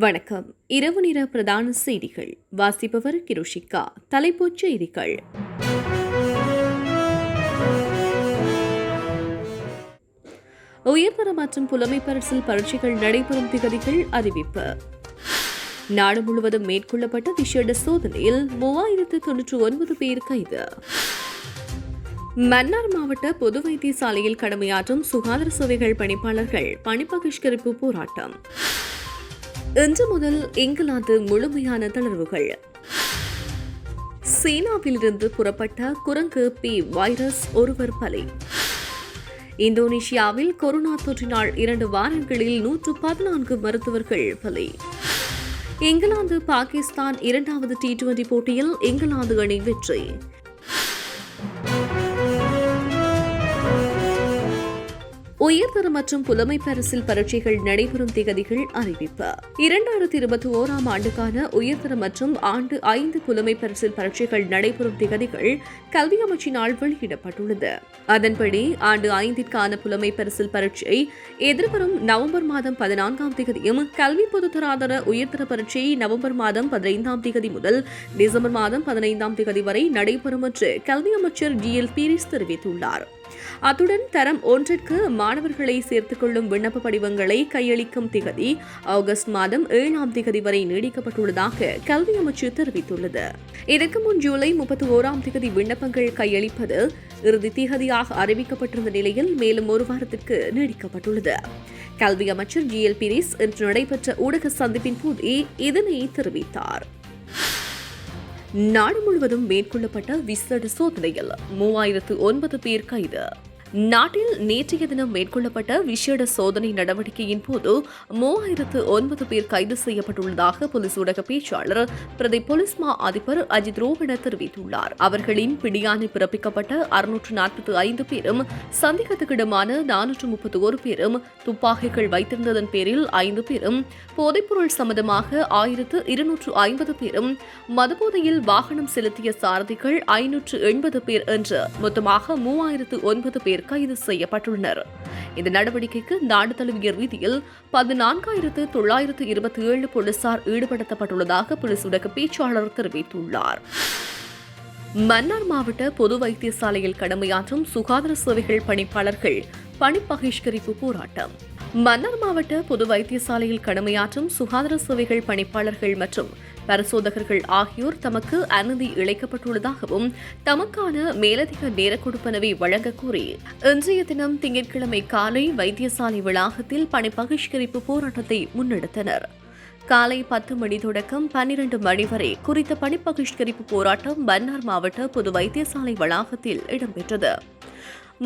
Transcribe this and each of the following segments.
வணக்கம். இரவு நேர பிரதான செய்திகள் வாசிப்பவர் கிருஷிகா. தலைப்புச் செய்திகள். உயர்தர மற்றும் புலமை பரிசில் பரீட்சைகள் நடைபெறும் திகதிகள் அறிவிப்பு. நாடு முழுவதும் மேற்கொள்ளப்பட்ட விசேட சோதனையில் 3099 பேர் கைது. மன்னார் மாவட்ட பொது வைத்தியசாலையில் கடமையாற்றும் சுகாதார சேவைகள் பணிப்பாளர்கள் பணி பகிஷ்கரிப்பு போராட்டம். இன்று முதல் இங்கிலாந்து முழுமையான தளர்வுகள். சீனாவிலிருந்து புறப்பட்ட குரங்கு பி வைரஸ் ஒருவர் பலி. இந்தோனேஷியாவில் கொரோனா தொற்றினால் 2 வாரங்களில் 114 மருத்துவர்கள் பலி. இங்கிலாந்து பாகிஸ்தான் 2வது T20 போட்டியில் இங்கிலாந்து அணி வெற்றி. உயர்தர மற்றும் புலமை பரிசில் பரீட்சைகள் நடைபெறும் திகதிகள் அறிவிப்பு. 2021 ஆண்டுக்கான உயர்தர மற்றும் ஆண்டு 5 புலமை பரிசில் பரீட்சைகள் நடைபெறும் திகதிகள் கல்வி அமைச்சினால் வெளியிடப்பட்டுள்ளது. அதன்படி ஆண்டு 5ற்கான புலமை பரிசில் பரீட்சை எதிர்வரும் நவம்பர் மாதம் 14ஆம் தேதியும், கல்வி பொதுத்தராதர உயர்தர பரீட்சை நவம்பர் மாதம் 15ஆம் தேதி முதல் டிசம்பர் மாதம் 15ஆம் தேதி வரை நடைபெறும் என்று கல்வி அமைச்சர் GL பீரிஸ் தெரிவித்துள்ளார். அத்துடன் தரம் 1ற்கு மாணவர்களை சேர்த்துக் கொள்ளும் விண்ணப்ப படிவங்களை கையளிக்கும் திகதி ஆகஸ்ட் மாதம் 7ஆம் தேதி வரை நீடிக்கப்பட்டுள்ளதாக கல்வி அமைச்சு தெரிவித்துள்ளது. இதற்கு முன் ஜூலை 31ஆம் தேதி விண்ணப்பங்கள் கையளிப்பது இறுதி திகதியாக அறிவிக்கப்பட்டிருந்த நிலையில் மேலும் ஒரு வாரத்திற்கு நீடிக்கப்பட்டுள்ளது. கல்வி அமைச்சர் GL பீரிஸ் இன்று நடைபெற்ற ஊடக சந்திப்பின் போது இதனை தெரிவித்தார். நாடு முழுவதும் மேற்கொள்ளப்பட்ட விசேட சோதனையில் 3009 பேர் கைது. நாட்டில் நேற்றைய தினம் மேற்கொள்ளப்பட்ட விசேட சோதனை நடவடிக்கையின் போது 3009 பேர் கைது செய்யப்பட்டுள்ளதாக போலீஸ் ஊடக பேச்சாளர் பிரதி போலீஸ் மா அதிபர் அஜித் ரோஹண தெரிவித்துள்ளார். அவர்களின் பிடியாணை பிறப்பிக்கப்பட்ட 645 பேரும், சந்தேகத்துக்கிடமான 431 பேரும், துப்பாக்கிகள் வைத்திருந்ததன் பேரில் 5 பேரும், போதைப்பொருள் சம்பந்தமாக 1250 பேரும், மதுபோதையில் வாகனம் செலுத்திய சாரதிகள் 580 பேர் என்று மொத்தமாக 3009 பேர் கைது செய்யப்பட்டுள்ளனர். இந்த நடவடிக்கைக்கு நாடு தழுவிய ரீதியில் 14,927 போலீசார் ஈடுபடுத்தப்பட்டுள்ளதாக போலீஸ் ஊடக பேச்சாளர் தெரிவித்துள்ளார். மன்னார் மாவட்ட பொது வைத்தியசாலையில் கடமையாற்றும் சுகாதார சேவைகள் பணிப்பாளர்கள் பணி பகிஷ்கரிப்பு போராட்டம். மன்னார் மாவட்ட பொது வைத்தியசாலையில் கடமையாற்றும் சுகாதார சேவைகள் பணிப்பாளர்கள் மற்றும் பரிசோதகர்கள் ஆகியோர் தமக்கு அனுமதி இழைக்கப்பட்டுள்ளதாகவும் தமக்கான மேலதிக நேர கொடுப்பனவை வழங்க கோரி இன்றைய தினம் திங்கட்கிழமை காலை வைத்தியசாலை வளாகத்தில் பணி பகிஷ்கரிப்பு போராட்டத்தை முன்னெடுத்தனர். காலை 10 மணி தொடக்கம் 12 மணி வரை குறித்த பணி பகிஷ்கரிப்பு போராட்டம் மன்னார் மாவட்ட பொது வைத்தியசாலை வளாகத்தில் இடம்பெற்றது.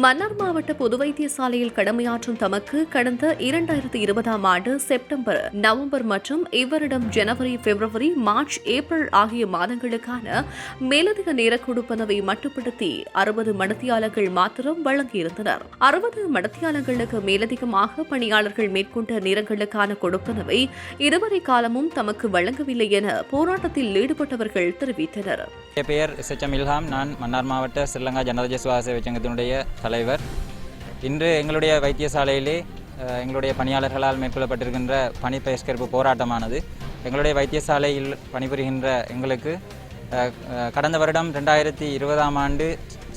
மன்னார் மாவட்ட பொது வைத்தியசாலையில் கடமையாற்றும் தமக்கு கடந்த 2020ஆம் ஆண்டு செப்டம்பர், நவம்பர் மற்றும் இவ்வருடம் ஜனவரி, பிப்ரவரி, மார்ச், ஏப்ரல் ஆகிய மாதங்களுக்கான மேலதிக நேர கொடுப்பனவை மட்டுப்படுத்தி 60 மடத்தியாளர்கள் மாத்திரம் வழங்கியிருந்தனர். 60 மடத்தியாளர்களுக்கு மேலதிகமாக பணியாளர்கள் மேற்கொண்ட நேரங்களுக்கான கொடுப்பனவை இதுவரை காலமும் தமக்கு வழங்கவில்லை என போராட்டத்தில் ஈடுபட்டவர்கள் தெரிவித்தனர். பெயர் SHM இல்ஹாம். நான் மன்னார் மாவட்ட ஸ்ரீலங்கா ஜனராஜ சுகாதார சேவை சங்கத்தினுடைய தலைவர். இன்று எங்களுடைய வைத்தியசாலையிலே எங்களுடைய பணியாளர்களால் மேற்கொள்ளப்பட்டிருக்கின்ற பணி பகிஷ்கரிப்பு போராட்டமானது எங்களுடைய வைத்தியசாலையில் பணிபுரிகின்ற எங்களுக்கு கடந்த வருடம் 2020ஆம் ஆண்டு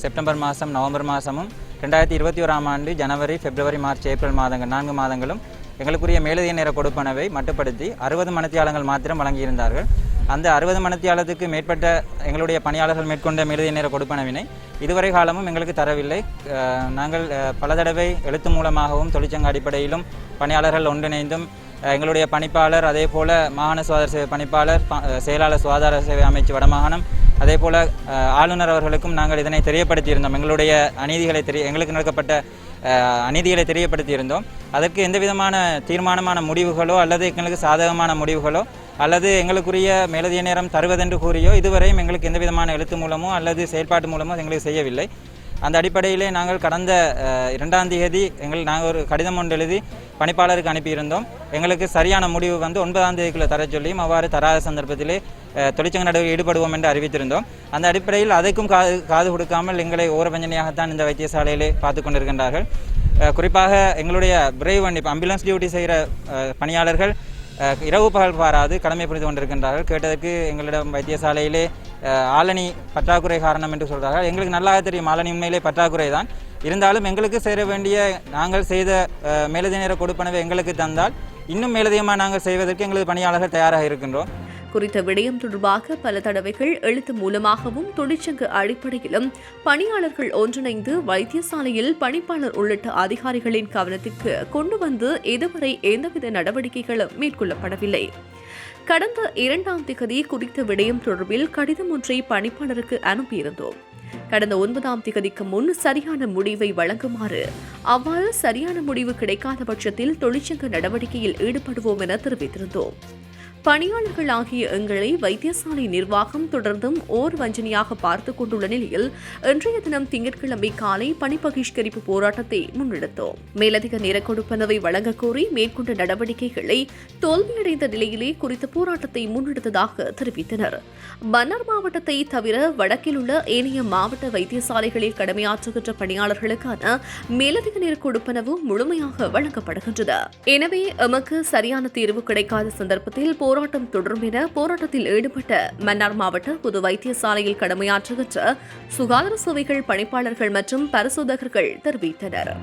செப்டம்பர் மாதம், நவம்பர் மாதமும் 2021ஆம் ஆண்டு ஜனவரி, பிப்ரவரி, மார்ச், ஏப்ரல் மாதங்கள் 4 மாதங்களும் எங்களுக்குரிய மேலதிக நேர கொடுப்பனவை மட்டுப்படுத்தி 60 மணித்தியாலங்கள் மாத்திரம் வழங்கியிருந்தார்கள். அந்த 60 மணித்தியாலத்துக்கு மேற்பட்ட எங்களுடைய பணியாளர்கள் மேற்கொண்ட மேலதிக நேர கொடுப்பனவினை இதுவரை காலமும் எங்களுக்கு தரவில்லை. நாங்கள் பல தடவை எழுத்து மூலமாகவும் தொழிற்சங்க அடிப்படையிலும் பணியாளர்கள் ஒன்றிணைந்தும் எங்களுடைய பணிப்பாளர், அதே போல மாகாண சுகாதார சேவை பணிப்பாளர், செயலாளர் சுகாதார சேவை அமைச்சு வடமாகாணம், அதே போல ஆளுநர் அவர்களுக்கும் நாங்கள் இதனை தெரியப்படுத்தியிருந்தோம். எங்களுடைய எங்களுக்கு நடக்கப்பட்ட அநீதிகளை தெரியப்படுத்தியிருந்தோம். அதற்கு எந்த விதமான தீர்மானமான முடிவுகளோ அல்லது எங்களுக்கு சாதகமான முடிவுகளோ அல்லது எங்களுக்குரிய மேலதிக நேரம் தருவதென்று கூறியோ இதுவரையும் எங்களுக்கு எந்த விதமான எழுத்து மூலமோ அல்லது செயல்பாட்டு மூலமோ எங்களுக்கு செய்யவில்லை. அந்த அடிப்படையிலே நாங்கள் கடந்த 2ஆம் தேதி நாங்கள் ஒரு கடிதம் ஒன்று எழுதி பணிப்பாளருக்கு அனுப்பியிருந்தோம். எங்களுக்கு சரியான முடிவு 9ஆம் தேதிக்குள்ளே தர சொல்லியும் அவ்வாறு தராத சந்தர்ப்பத்திலே தொழிற்சங்க நடவடிக்கை ஈடுபடுவோம் என்று அறிவித்திருந்தோம். அந்த அடிப்படையில் அதற்கும் காது கொடுக்காமல் எங்களை ஓரவஞ்சனையாகத்தான் இந்த வைத்தியசாலையிலே பார்த்து கொண்டிருக்கின்றார்கள். குறிப்பாக எங்களுடைய விரைவு வண்டி ஆம்புலன்ஸ் டியூட்டி செய்கிற பணியாளர்கள் இரவு பகல் பாராது கடமை புரிந்து கொண்டிருக்கின்றார்கள். கேட்டதற்கு எங்களிடம் வைத்தியசாலையிலே ஆளணி பற்றாக்குறை காரணம் என்று சொல்கிறார்கள். எங்களுக்கு நல்லாக தெரியும் ஆளணி உண்மையிலே பற்றாக்குறை தான். இருந்தாலும் எங்களுக்கு சேர வேண்டிய நாங்கள் செய்த மேலதிக நேர கொடுப்பனவை எங்களுக்கு தந்தால் இன்னும் மேலதிகமாக நாங்கள் செய்வதற்கு எங்களது பணியாளர்கள் தயாராக இருக்கின்றோம். குறித்த விடயம் தொடர்பாக பல தடவைகள் எழுத்து மூலமாகவும் தொழிற்சங்க அடிப்படையிலும் பணியாளர்கள் ஒன்றிணைந்து வைத்தியசாலையில் பணிப்பாளர் உள்ளிட்ட அதிகாரிகளின் கவனத்திற்கு கொண்டு வந்து இதுவரை எந்தவித நடவடிக்கைகளும் மேற்கொள்ளப்படவில்லை. கடந்த 2ஆம் தேதி குறித்த விடயம் தொடர்பில் கடிதம் ஒன்றை பணிப்பாளருக்கு அனுப்பியிருந்தோம். கடந்த 9ஆம் தேதிக்கு முன் சரியான முடிவை வழங்குமாறு, அவ்வாறு சரியான முடிவு கிடைக்காத பட்சத்தில் தொழிற்சங்க நடவடிக்கையில் ஈடுபடுவோம் என தெரிவித்திருந்தோம். பணியாளர்கள் ஆகிய எங்களை வைத்தியசாலை நிர்வாகம் தொடர்ந்தும் ஓர் வஞ்சனையாக பார்த்துக் கொண்டுள்ள நிலையில் இன்றைய தினம் திங்கட்கிழமை காலை பணி பகிஷ்கரிப்பு போராட்டத்தை முன்னெடுத்தோம். மேலதிக நேர கொடுப்பனவை வழங்க கோரி மேற்கொண்ட நடவடிக்கைகளை தோல்வியடைந்த நிலையிலே குறித்த போராட்டத்தை முன்னெடுத்ததாக தெரிவித்தனர். மன்னார் மாவட்டத்தை தவிர வடக்கில் உள்ள ஏனைய மாவட்ட வைத்தியசாலைகளில் கடமையாற்றுகின்ற பணியாளர்களுக்கான மேலதிக நேர கொடுப்பனவு முழுமையாக வழங்கப்படுகின்றது. எனவே எமக்கு சரியான தீர்வு கிடைக்காத சந்தர்ப்பத்தில் போராட்டம் தொடரும் என போராட்டத்தில் ஈடுபட்ட மன்னார் மாவட்ட பொது வைத்தியசாலையில் கடமையாற்றுகின்ற சுகாதார சேவைகள் பணிப்பாளர்கள் மற்றும் பரிசோதகர்கள் தெரிவித்தனர்.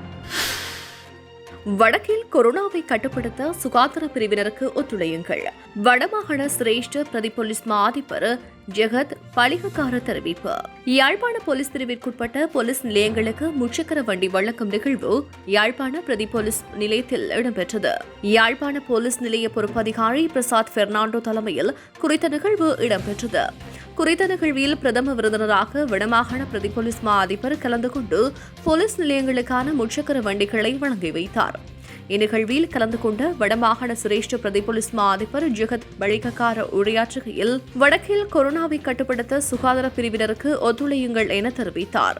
வடக்கில் கொரோனாவை கட்டுப்படுத்த சுகாதார பிரிவினருக்கு ஒத்துழையுங்கள். வடமாகாண சிரேஷ்ட பிரதி போலீஸ் மா அதிபர் ஜெகத் பலிகக்கார தெரிவிப்பு. யாழ்ப்பாண போலீஸ் பிரிவிற்குட்பட்ட போலீஸ் நிலையங்களுக்கு முச்சக்கர வண்டி வழங்கும் நிகழ்வு யாழ்ப்பாண பிரதி போலீஸ் நிலையத்தில் இடம்பெற்றது. யாழ்ப்பாண போலீஸ் நிலைய பொறுப்பதிகாரி பிரசாத் பெர்னாண்டோ தலைமையில் குறித்த நிகழ்வு இடம்பெற்றது. குறித்த நிகழ்வில் பிரதம விருந்தினராக வடமாகாண பிரதி போலீஸ் மா அதிபர் கலந்து கொண்டு போலீஸ் நிலையங்களுக்கான முச்சக்கர வண்டிகளை வழங்கி வைத்தார். இந்நிகழ்வில் கலந்து கொண்ட வடமாகாண சிரேஷ்ட பிரதி போலீஸ் மா அதிபர் ஜெகத் பலிகக்கார உரையாற்றுகையில் வடக்கில் கொரோனாவை கட்டுப்படுத்த சுகாதார பிரிவினருக்கு ஒத்துழையுங்கள் என தெரிவித்தார்.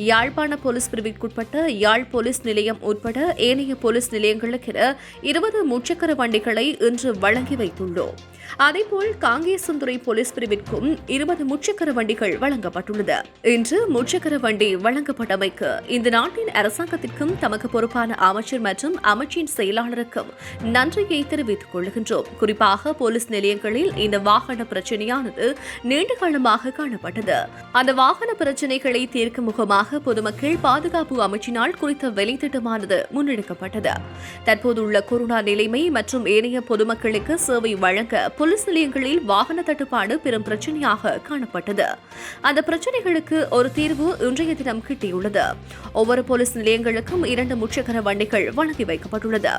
யாழ்ப்பாண போலீஸ் பிரிவிற்குட்பட்ட யாழ் போலீஸ் நிலையம் உட்பட ஏனைய போலீஸ் நிலையங்களுக்கென 20 முச்சக்கர வண்டிகளை இன்று வழங்கி வைத்துள்ளோம். அதேபோல் காங்கேசன்துறை போலீஸ் பிரிவிற்கும் 20 முச்சக்கர வண்டிகள் வழங்கப்பட்டுள்ளது. இன்று முச்சக்கர வண்டி வழங்கப்பட்டமைக்கு இந்த நாட்டின் அரசாங்கத்திற்கும் தமக்கு பொறுப்பான அமைச்சர் மற்றும் அமைச்சின் செயலாளருக்கும் நன்றியை தெரிவித்துக் கொள்கின்றோம். குறிப்பாக போலீஸ் நிலையங்களில் இந்த வாகன பிரச்சினையானது நீண்ட காலமாக காணப்பட்டது. அந்த வாகன பிரச்சினைகளை தீர்க்கும் முகமாக பொதுமக்கள் பாதுகாப்பு அமைச்சினால் குறித்த வேலை திட்டமானது முன்னெடுக்கப்பட்டது. தற்போதுள்ள கொரோனா நிலைமை மற்றும் ஏனைய பொதுமக்களுக்கு சேவை வழங்க போலீஸ் நிலையங்களில் வாகன தட்டுப்பாடு பெரும் பிரச்சனையாக காணப்பட்டது. அந்த பிரச்சனைகளுக்கு ஒரு தீர்வு இன்றைய தினம் கிட்டியுள்ளது. ஒவ்வொரு போலீஸ் நிலையங்களுக்கும் 2 முச்சக்கர வண்டிகள் வழங்கி வைக்கப்பட்டுள்ளது.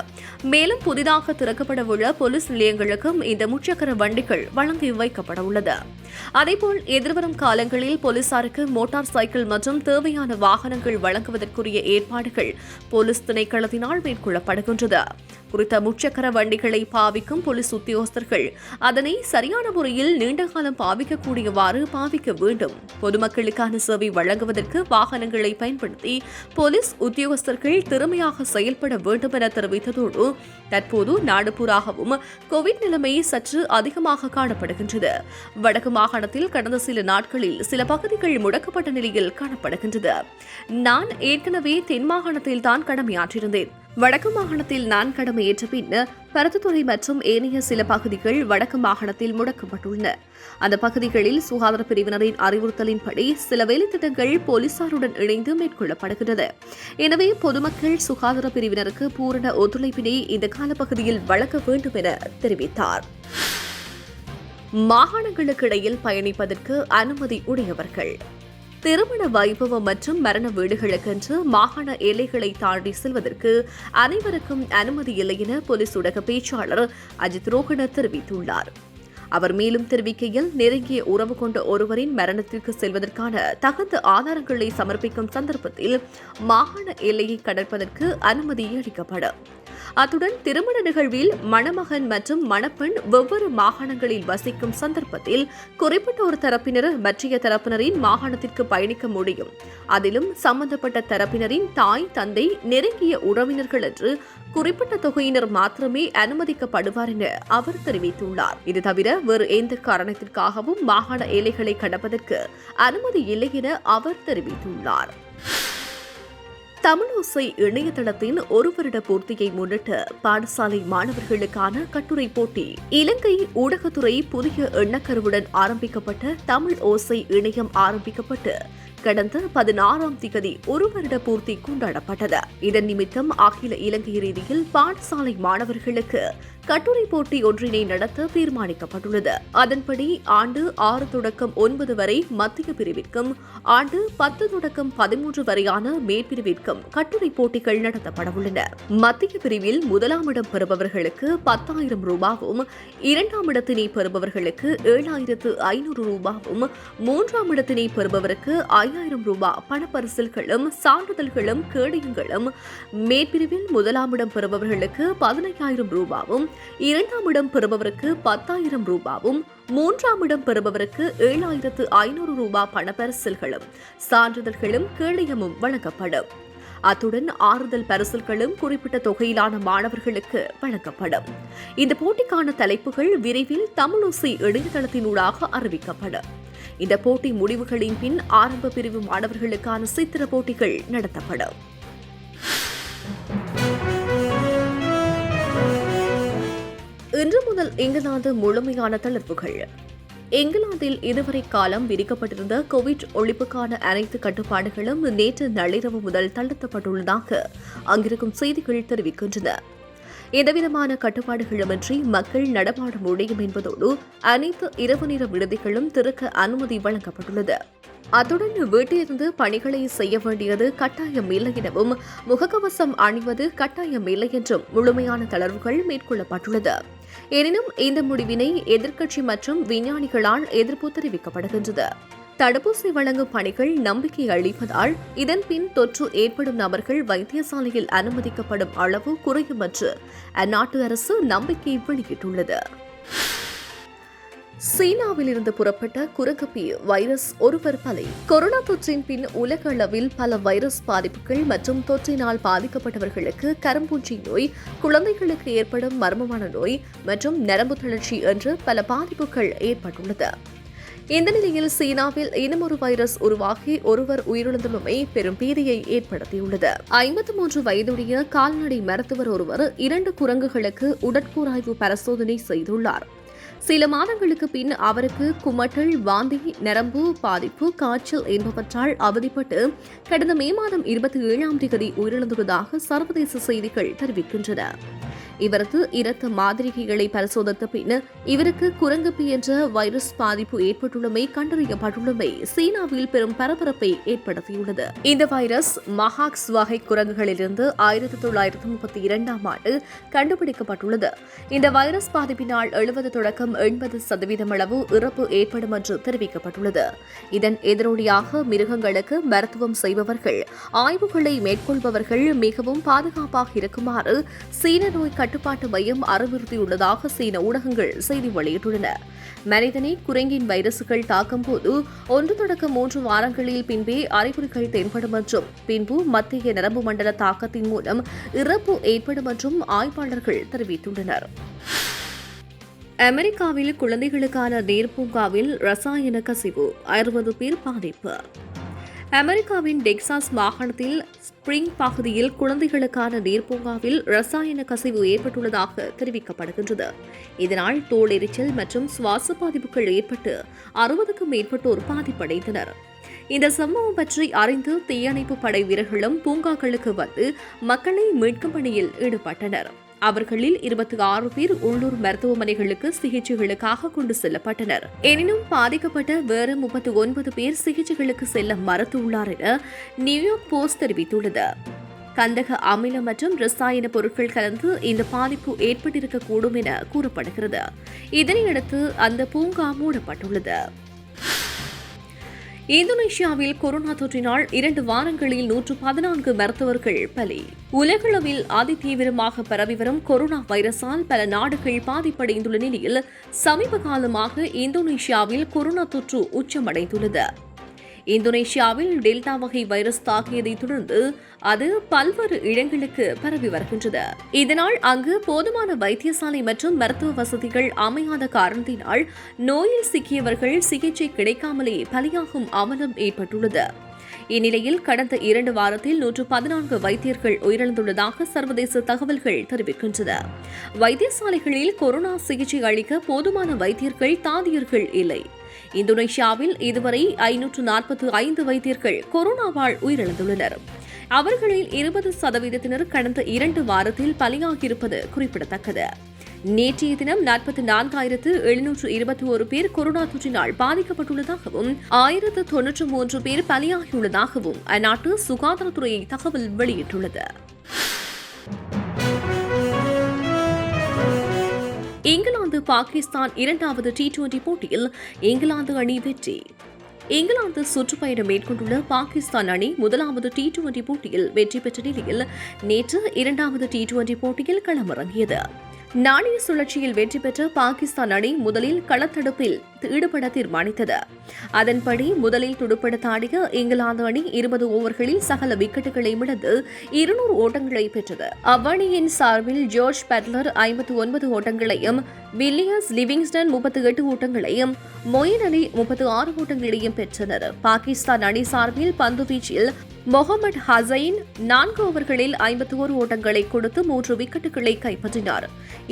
மேலும் புதிதாக திறக்கப்பட உள்ள போலீஸ் நிலையங்களுக்கும் இந்த முச்சக்கர வண்டிகள் வழங்கி வைக்கப்பட உள்ளது. அதேபோல் எதிர்வரும் காலங்களில் போலீசாருக்கு மோட்டார் சைக்கிள் மற்றும் தேவையான வாகனங்கள் வழங்குவதற்குரிய ஏற்பாடுகள் போலீஸ் திணைக்களத்தினால் மேற்கொள்ளப்படுகின்றது. குறித்த முச்சக்கர வண்டிகளை பாவிக்கும் போலீஸ் உத்தியோகஸ்தர்கள் அதனை சரியான முறையில் நீண்டகாலம் பாவிக்கக்கூடியவாறு பாவிக்க வேண்டும். பொதுமக்களுக்கான சேவை வழங்குவதற்கு வாகனங்களை பயன்படுத்தி போலீஸ் உத்தியோகஸ்தர்கள் திறமையாக செயல்பட வேண்டும் என தெரிவித்ததோடு தற்போது நாடுபூராகவும் கோவிட் நிலைமை சற்று அதிகமாக காணப்படுகின்றது. வடக்கு மாகாணத்தில் கடந்த சில நாட்களில் சில பகுதிகள் முடக்கப்பட்ட நிலையில் காணப்படுகின்றது. நான் ஏற்கனவே தென் மாகாணத்தில் தான் கடமையாற்றியிருந்தேன். வடக்கு மாகாணத்தில் நான் கடமையேற்ற பின் பருத்தித்துறை மற்றும் ஏனைய சில பகுதிகள் வடக்கு மாகாணத்தில் முடக்கப்பட்டுள்ளன. அந்த பகுதிகளில் சுகாதார பிரிவினரின் அறிவுறுத்தலின்படி சில வேலைத்திட்டங்கள் போலீசாருடன் இணைந்து மேற்கொள்ளப்படுகின்றன. எனவே பொதுமக்கள் சுகாதார பிரிவினருக்கு பூரண ஒத்துழைப்பினை இந்த காலப்பகுதியில் வழங்க வேண்டும் என தெரிவித்தார். மாகாணங்களுக்கு இடையில் பயணிப்பதற்கு அனுமதி உடையவர்கள் திருமண வைபவம் மற்றும் மரண வீடுகளுக்கென்று மாகாண எல்லைகளை தாண்டி செல்வதற்கு அனைவருக்கும் அனுமதி இல்லை என போலீஸ் ஊடக பேச்சாளர் அஜித் ரோஹண தெரிவித்துள்ளார். அவர் மேலும் தெரிவிக்கையில் நெருங்கிய உறவு கொண்ட ஒருவரின் மரணத்திற்கு செல்வதற்கான தகுந்த ஆதாரங்களை சமர்ப்பிக்கும் சந்தர்ப்பத்தில் மாகாண எல்லையை கடற்பதற்கு அனுமதி அளிக்கப்படும். அத்துடன் திருமண நிகழ்வில் மணமகன் மற்றும் மணப்பெண் வெவ்வேறு மாகாணங்களில் வசிக்கும் சந்தர்ப்பத்தில் குறிப்பிட்ட ஒரு தரப்பினர் மற்றைய தரப்பினரின் மாகாணத்திற்கு பயணிக்க முடியும். அதிலும் சம்பந்தப்பட்ட தரப்பினரின் தாய், தந்தை, நெருங்கிய உறவினர்கள் என்று குறிப்பிட்ட தொகையினர் மாத்திரமே அனுமதிக்கப்படுவார் என அவர் தெரிவித்துள்ளார். இது தவிர வேறு எந்த காரணத்திற்காகவும் மாகாண எல்லைகளை கடப்பதற்கு அனுமதி இல்லை என அவர் தெரிவித்துள்ளார். தமிழோசை இணையதளத்தின் ஒரு வருட பூர்த்தியை முன்னிட்டு பாடசாலை மாணவர்களுக்கான கட்டுரை போட்டி. இலங்கை ஊடகத்துறை புதிய எண்ணக்கருவுடன் ஆரம்பிக்கப்பட்ட தமிழ் ஓசை இணையம் ஆரம்பிக்கப்பட்டு கடந்த 16ஆம் திகதி ஒரு வருட பூர்த்தி கொண்டாடப்பட்டது. இதன் நிமித்தம் அகில இலங்கை ரீதியில் பாடசாலை மாணவர்களுக்கு கட்டுரை போட்டி ஒன்றினை நடத்த தீர்மானிக்கப்பட்டுள்ளது. அதன்படி ஆண்டு 6 தொடக்கம் 9 வரை மத்திய பிரிவிற்கும், ஆண்டு 10 தொடக்கம் 13 வரையான மேற்பிரிவிற்கும் கட்டுரை போட்டிகள் நடத்தப்படவுள்ளன. மத்திய பிரிவில் 1ஆம் இடம் பெறுபவர்களுக்கு 10,000 ரூபாவும், 2ஆம் இடத்தினை பெறுபவர்களுக்கு 7,500 ரூபாவும், 3ஆம் இடத்தினை பெறுபவருக்கு 5,000 ரூபாய் பணப்பரிசில்களும் சான்றிதழ்களும் கேடயங்களும், மேற்பிரிவில் 1ஆம் இடம் பெறுபவர்களுக்கு 15,000 ரூபாவும், 2ஆம் இடம் பெறுபவருக்கு 10,000 ரூபாவும், 3ஆம் இடம் பெறுபவருக்கு 7,500 ரூபாய் பணப்பரிசில்களும் சான்றிதழ்களும் கேடயமும் வழங்கப்படும். அத்துடன் ஆறுதல் பரிசில்களும் குறிப்பிட்ட தொகையிலான மாணவர்களுக்கு வழங்கப்படும். இந்த போட்டிக்கான தலைப்புகள் விரைவில் தமிழோசை இணையதளத்தினூடாக அறிவிக்கப்படும். இந்த போட்டி முடிவுகளின் பின் ஆரம்ப பிரிவு மாணவர்களுக்கான சித்திர போட்டிகள் நடத்தப்படும். இன்று முதல் இங்கிலாந்து முழுமையான தளர்வுகள். இங்கிலாந்தில் இதுவரை காலம் விதிக்கப்பட்டிருந்த கோவிட் ஒழிப்புக்கான அனைத்து கட்டுப்பாடுகளும் நேற்று நள்ளிரவு முதல் தளர்த்தப்பட்டுள்ளதாக அங்கிருக்கும் செய்திகள் தெரிவிக்கின்றன. எந்தவிதமான கட்டுப்பாடுகளுமின்றி மக்கள் நடமாட முடியும் என்பதோடு அனைத்து இரவு நேர விடுதிகளும் திறக்க அனுமதி வழங்கப்பட்டுள்ளது. அத்துடன் வீட்டிலிருந்து பணிகளை செய்ய வேண்டியது கட்டாயமில்லை எனவும், முகக்கவசம் அணிவது கட்டாயமில்லை என்றும் முழுமையான தளர்வுகள் மேற்கொள்ளப்பட்டுள்ளது. எனினும் இந்த முடிவினை எதிர்க்கட்சி மற்றும் விஞ்ஞானிகளால் எதிர்ப்பு தெரிவிக்கப்படுகின்றது. தடுப்பூசி வழங்கும் பணிகள் நம்பிக்கை அளிப்பதால் இதன் பின் தொற்று ஏற்படும் நபர்கள் வைத்தியசாலையில் அனுமதிக்கப்படும் அளவு குறையும் என்று அந்நாட்டு அரசு நம்பிக்கை வெளியிட்டுள்ளது. சீனாவில் இருந்து புறப்பட்ட குரங்கப்பி வைரஸ் ஒருவர் பலி. கொரோனா தொற்றின் பின் உலக அளவில் பல வைரஸ் பாதிப்புகள் மற்றும் தொற்றினால் பாதிக்கப்பட்டவர்களுக்கு கரும்பூச்சி நோய், குழந்தைகளுக்கு ஏற்படும் மர்மமான நோய் மற்றும் நரம்பு தளர்ச்சி என்று பல பாதிப்புகள் ஏற்பட்டுள்ளது. இந்த நிலையில் சீனாவில் இன்னுமொரு வைரஸ் உருவாகி ஒருவர் உயிரிழந்துள்ளமை பெரும் பீதியை ஏற்படுத்தியுள்ளது. 53 வயதுடைய கால்நடை மருத்துவர் ஒருவர் 2 குரங்குகளுக்கு உடற்கூராய்வு பரிசோதனை செய்துள்ளார். சில மாதங்களுக்கு பின் அவருக்கு குமட்டல், வாந்தி, நரம்பு பாதிப்பு, காய்ச்சல் என்பவற்றால் அவதிப்பட்டு கடந்த மே மாதம் 27ஆம் தேதி உயிரிழந்துள்ளதாக சர்வதேச செய்திகள் தெரிவிக்கின்றன. இவரது இரத்த மாதிரிகளை பரிசோதித்த பின் இவருக்கு குரங்கப்பி என்ற வைரஸ் பாதிப்பு ஏற்பட்டுள்ளமை கண்டறியப்பட்டுள்ளமை சீனாவில் பெரும் பரபரப்பை ஏற்படுத்தியுள்ளது. இந்த வைரஸ் மஹாக்ஸ் வகை குரங்குகளிலிருந்து 1932ஆம் ஆண்டு கண்டுபிடிக்கப்பட்டுள்ளது. இந்த வைரஸ் பாதிப்பினால் 70 தொடக்கம் 80% அளவு இறப்பு ஏற்படும் என்று தெரிவிக்கப்பட்டுள்ளது. இதன் எதிரொலியாக மிருகங்களுக்கு மருத்துவம் செய்பவர்கள், ஆய்வுகளை மேற்கொள்பவர்கள் மிகவும் பாதுகாப்பாக இருக்குமாறு சீன நோய் கட்டுப்பாட்டு மையம் அறிவுறுத்தியுள்ளதாக சீன ஊடகங்கள் செய்தி வெளியிட்டுள்ளன. மனிதனை குரங்கின் வைரசுகள் தாக்கும் போது 1 தொடக்கம் 3 வாரங்களில் பின்பே அறிகுறிகள் தென்படும் என்றும், பின்பு மத்திய நரம்பு மண்டல தாக்கத்தின் மூலம் இறப்பு ஏற்படும் என்றும் ஆய்வாளர்கள் தெரிவித்துள்ளனர். அமெரிக்காவில் குழந்தைகளுக்கான நீர்ப்பூங்காவில் ரசாயன கசிவு, 60 பேர் பாதிப்பு. அமெரிக்காவின் டெக்சாஸ் மாகாணத்தில் ஸ்பிரிங் பகுதியில் குழந்தைகளுக்கான நீர்ப்பூங்காவில் ரசாயன கசிவு ஏற்பட்டுள்ளதாக தெரிவிக்கப்படுகின்றது. இதனால் தோல் எரிச்சல் மற்றும் சுவாச பாதிப்புகள் ஏற்பட்டு 60க்கும் மேற்பட்டோர் பாதிப்படைந்தனர். இந்த சம்பவம் பற்றி அறிந்து தீயணைப்பு படை வீரர்களும் பூங்காக்களுக்கு வந்து மக்களை மீட்கும் பணியில் ஈடுபட்டனர். அவர்களில் 26 பேர் உள்ளூர் மருத்துவமனைகளுக்கு சிகிச்சைகளுக்காக கொண்டு செல்லப்பட்டனர். எனினும் பாதிக்கப்பட்ட வேறு 39 பேர் சிகிச்சைகளுக்கு செல்ல மறுத்துள்ளார் என நியூயார்க் போஸ்ட் தெரிவித்துள்ளது. கந்தக அமிலம் மற்றும் ரசாயன பொருட்கள் கலந்து இந்த பாதிப்பு ஏற்பட்டிருக்கக்கூடும் என கூறப்படுகிறது. இதனையடுத்து அந்த பூங்கா மூடப்பட்டுள்ளது. இந்தோனேஷியாவில் கொரோனா தொற்றினால் 2 வாரங்களில் 114 மருத்துவர்கள் பலி. உலகளவில் அதிதீவிரமாக பரவி வரும் கொரோனா வைரஸால் பல நாடுகள் பாதிப்படைந்துள்ள நிலையில் சமீப காலமாக இந்தோனேஷியாவில் கொரோனா தொற்று உச்சமடைந்துள்ளது. இந்தோனேஷியாவில் டெல்டா வகை வைரஸ் தாக்கியதை தொடர்ந்து அது பல்வேறு இடங்களுக்கு பரவி வருகின்றது. இதனால் அங்கு போதுமான வைத்தியசாலை மற்றும் மருத்துவ வசதிகள் அமையாத காரணத்தினால் நோயில் சிக்கியவர்கள் சிகிச்சை கிடைக்காமலே பலியாகும் அவலம் ஏற்பட்டுள்ளது. இந்நிலையில் கடந்த 2 வாரத்தில் 114 வைத்தியர்கள் உயிரிழந்துள்ளதாக சர்வதேச தகவல்கள் தெரிவிக்கின்றன. வைத்தியசாலைகளில் கொரோனா சிகிச்சை அளிக்க போதுமான வைத்தியர்கள் தாதியர்கள் இல்லை. இந்தோனேஷியாவில் இதுவரை 545 வைத்தியர்கள் கொரோனாவால் உயிரிழந்துள்ளனர். அவர்களில் 20% கடந்த 2 வாரத்தில் பலியாகியிருப்பது குறிப்பிடத்தக்கது. நேற்றைய தினம் 44,721 பேர் கொரோனா தொற்றினால் பாதிக்கப்பட்டுள்ளதாகவும் 1093 பேர் பலியாகியுள்ளதாகவும் அந்நாட்டு சுகாதாரத்துறை தகவல் வெளியிட்டுள்ளது. இங்கிலாந்து பாகிஸ்தான் 2வது T20 போட்டியில் இங்கிலாந்து அணி வெற்றி. இங்கிலாந்து சுற்றுப்பயணம் மேற்கொண்டுள்ள பாகிஸ்தான் அணி 1வது T20 போட்டியில் வெற்றி பெற்ற நிலையில் நேற்று 2வது T20 போட்டியில் களமிறங்கியது. நாணய சுழற்சியில் வெற்றி பெற்ற பாகிஸ்தான் அணி முதலில் களத்தடுப்பில் ஈடுபட தீர்மானித்தது. அதன்படி முதலில் துடுப்படுத்த ஆடிய இங்கிலாந்து அணி 20 ஓவர்களில் சகல விக்கெட்டுகளை இழந்து 200 ஓட்டங்களை பெற்றது. அவ்வணியின் சார்பில் ஜோர்ஜ் பெட்லர் 59 ஓட்டங்களையும், வில்லியம்ஸ் லிவிங்ஸ்டன் 38 ஓட்டங்களையும், மொயின் அலி 36 ஓட்டங்களையும் பெற்றனர். பாகிஸ்தான் அணி சார்பில் பந்து வீச்சில் முகமது ஹசைன் 4 ஓவர்களில் 51 ஓட்டங்களை கொடுத்து 3 விக்கெட்டுகளை கைப்பற்றினார்.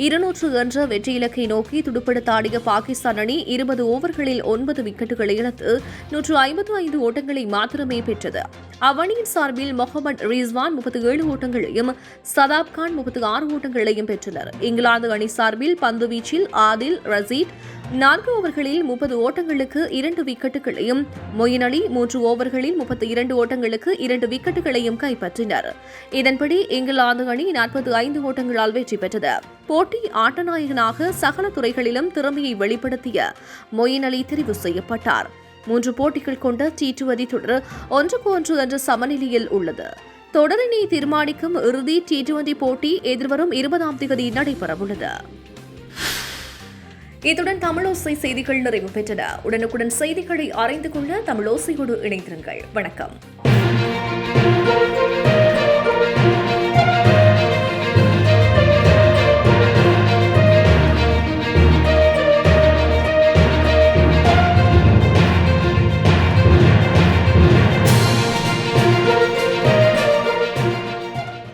200 என்ற வெற்றி இலக்கை நோக்கி துடுப்படுத்த ஆடிய பாகிஸ்தான் அணி 20 ஓவர்களில் 9 விக்கெட்டுகளை இழந்து 155 ஓட்டங்களை மாத்திரமே பெற்றது. அவ்வணியின் சார்பில் முகமது ரிஸ்வான் 37 ஓட்டங்களையும், சதாப் கான் 36 ஓட்டங்களையும் பெற்றனர். இங்கிலாந்து அணி சார்பில் பந்து வீச்சில் ஆதில் ரசீத் 4 ஓவர்களில் 30 ஓட்டங்களுக்கு 2 விக்கெட்டுகளையும், மொயின் அலி 3 ஓவர்களில் 32 ஓட்டங்களுக்கு 2 விக்கெட்டுகளையும் கைப்பற்றினர். இதன்படி இங்கிலாந்து அணி 45 ஓட்டங்களால் வெற்றி பெற்றது. போட்டி ஆட்டநாயகனாக சகல துறைகளிலும் திறமையை வெளிப்படுத்திய மொயின் அலி தெரிவு செய்யப்பட்டார். 3 போட்டிகள் கொண்ட T20 தொடர் 1-1 என்ற சமநிலையில் உள்ளது. தொடரினை தீர்மானிக்கும் இறுதி T20 போட்டி எதிர்வரும் 20ஆம் தேதி நடைபெறவுள்ளது. இத்துடன் தமிழோசை செய்திகள் நிறைவு பெற்றன. உடனுக்குடன் செய்திகளை அறிந்து கொள்ள தமிழோசையோடு இணைந்திருங்கள். வணக்கம்.